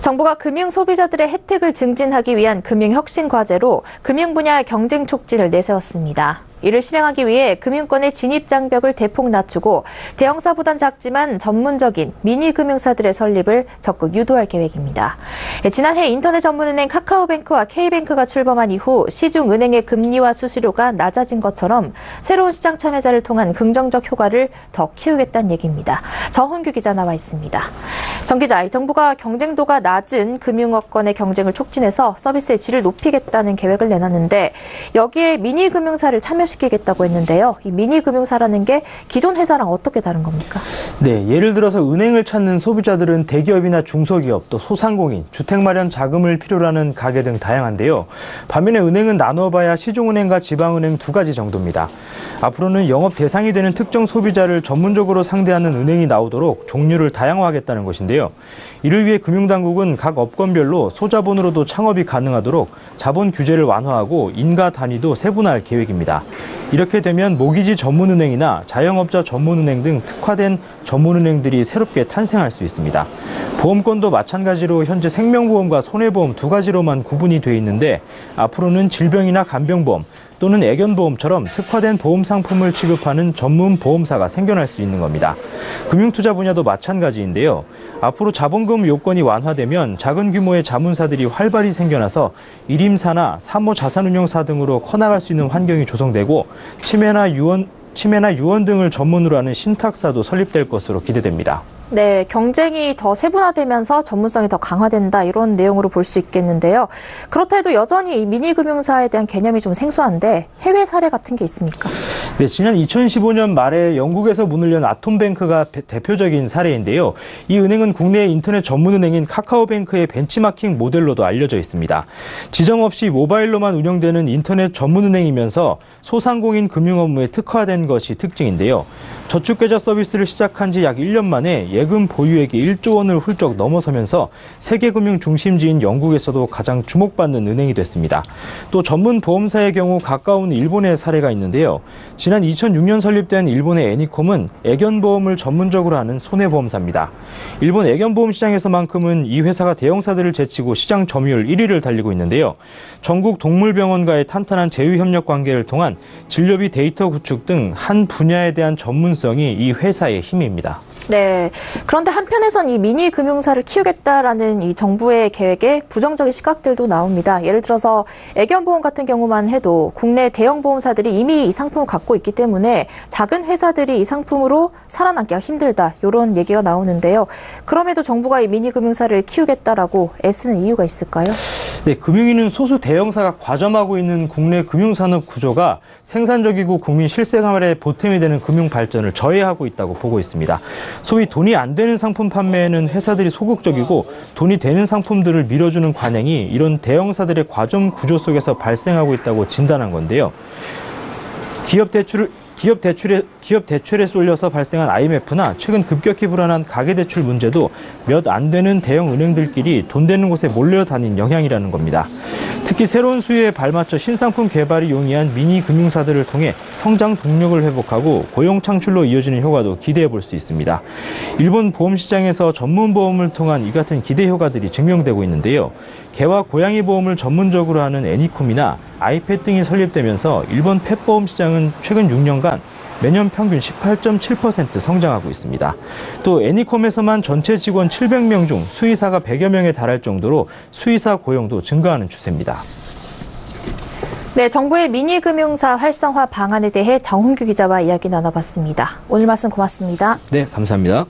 정부가 금융 소비자들의 혜택을 증진하기 위한 금융혁신 과제로 금융 분야 경쟁 촉진을 내세웠습니다. 이를 실행하기 위해 금융권의 진입 장벽을 대폭 낮추고 대형사보단 작지만 전문적인 미니 금융사들의 설립을 적극 유도할 계획입니다. 지난해 인터넷 전문은행 카카오뱅크와 K뱅크가 출범한 이후 시중은행의 금리와 수수료가 낮아진 것처럼 새로운 시장 참여자를 통한 긍정적 효과를 더 키우겠다는 얘기입니다. 정훈규 기자 나와 있습니다. 정 기자, 정부가 경쟁도가 낮은 금융업권의 경쟁을 촉진해서 서비스의 질을 높이겠다는 계획을 내놨는데 여기에 미니 금융사를 참여시키겠다고 했는데요. 이 미니 금융사라는 게 기존 회사랑 어떻게 다른 겁니까? 네, 예를 들어서 은행을 찾는 소비자들은 대기업이나 중소기업, 또 소상공인, 주택 마련 자금을 필요로 하는 가게 등 다양한데요. 반면에 은행은 나눠봐야 시중은행과 지방은행 두 가지 정도입니다. 앞으로는 영업 대상이 되는 특정 소비자를 전문적으로 상대하는 은행이 나오도록 종류를 다양화하겠다는 것인데요. 이를 위해 금융당국은 각 업권별로 소자본으로도 창업이 가능하도록 자본 규제를 완화하고 인가 단위도 세분화할 계획입니다. 이렇게 되면 모기지 전문은행이나 자영업자 전문은행 등 특화된 전문은행들이 새롭게 탄생할 수 있습니다. 보험권도 마찬가지로 현재 생명보험과 손해보험 두 가지로만 구분이 돼 있는데 앞으로는 질병이나 간병보험 또는 애견보험처럼 특화된 보험 상품을 취급하는 전문 보험사가 생겨날 수 있는 겁니다. 금융투자 분야도 마찬가지인데요. 앞으로 자본금 요건이 완화되면 작은 규모의 자문사들이 활발히 생겨나서 일임사나 사모자산운용사 등으로 커나갈 수 있는 환경이 조성되고 치매나 유언 등을 전문으로 하는 신탁사도 설립될 것으로 기대됩니다. 네, 경쟁이 더 세분화되면서 전문성이 더 강화된다 이런 내용으로 볼 수 있겠는데요. 그렇다 해도 여전히 이 미니 금융사에 대한 개념이 좀 생소한데 해외 사례 같은 게 있습니까? 네, 지난 2015년 말에 영국에서 문을 연 아톰뱅크가 대표적인 사례인데요. 이 은행은 국내 인터넷 전문은행인 카카오뱅크의 벤치마킹 모델로도 알려져 있습니다. 지점 없이 모바일로만 운영되는 인터넷 전문은행이면서 소상공인 금융 업무에 특화된 것이 특징인데요. 저축계좌 서비스를 시작한 지 약 1년 만에 예금 보유액이 1조 원을 훌쩍 넘어서면서 세계금융 중심지인 영국에서도 가장 주목받는 은행이 됐습니다. 또 전문 보험사의 경우 가까운 일본의 사례가 있는데요. 지난 2006년 설립된 일본의 애니콤은 애견보험을 전문적으로 하는 손해보험사입니다. 일본 애견보험 시장에서만큼은 이 회사가 대형사들을 제치고 시장 점유율 1위를 달리고 있는데요. 전국 동물병원과의 탄탄한 제휴협력 관계를 통한 진료비 데이터 구축 등 한 분야에 대한 전문성이 이 회사의 힘입니다. 네. 그런데 한편에선 이 미니 금융사를 키우겠다라는 이 정부의 계획에 부정적인 시각들도 나옵니다. 예를 들어서 애견보험 같은 경우만 해도 국내 대형 보험사들이 이미 이 상품을 갖고 있기 때문에 작은 회사들이 이 상품으로 살아남기가 힘들다. 이런 얘기가 나오는데요. 그럼에도 정부가 이 미니 금융사를 키우겠다라고 애쓰는 이유가 있을까요? 네, 금융위는 소수 대형사가 과점하고 있는 국내 금융산업 구조가 생산적이고 국민 실생활에 보탬이 되는 금융 발전을 저해하고 있다고 보고 있습니다. 소위 돈이 안 되는 상품 판매에는 회사들이 소극적이고 돈이 되는 상품들을 밀어주는 관행이 이런 대형사들의 과점 구조 속에서 발생하고 있다고 진단한 건데요. 기업 대출에 쏠려서 발생한 IMF나 최근 급격히 불어난 가계대출 문제도 몇 안 되는 대형 은행들끼리 돈 되는 곳에 몰려다닌 영향이라는 겁니다. 특히 새로운 수요에 발맞춰 신상품 개발이 용이한 미니 금융사들을 통해 성장 동력을 회복하고 고용 창출로 이어지는 효과도 기대해 볼 수 있습니다. 일본 보험 시장에서 전문 보험을 통한 이 같은 기대 효과들이 증명되고 있는데요. 개와 고양이 보험을 전문적으로 하는 애니콤이나 아이팻 등이 설립되면서 일본 펫보험 시장은 최근 6년간 매년 평균 18.7% 성장하고 있습니다. 또 애니콤에서만 전체 직원 700명 중 수의사가 100여 명에 달할 정도로 수의사 고용도 증가하는 추세입니다. 네, 정부의 미니 금융사 활성화 방안에 대해 정훈규 기자와 이야기 나눠봤습니다. 오늘 말씀 고맙습니다. 네, 감사합니다.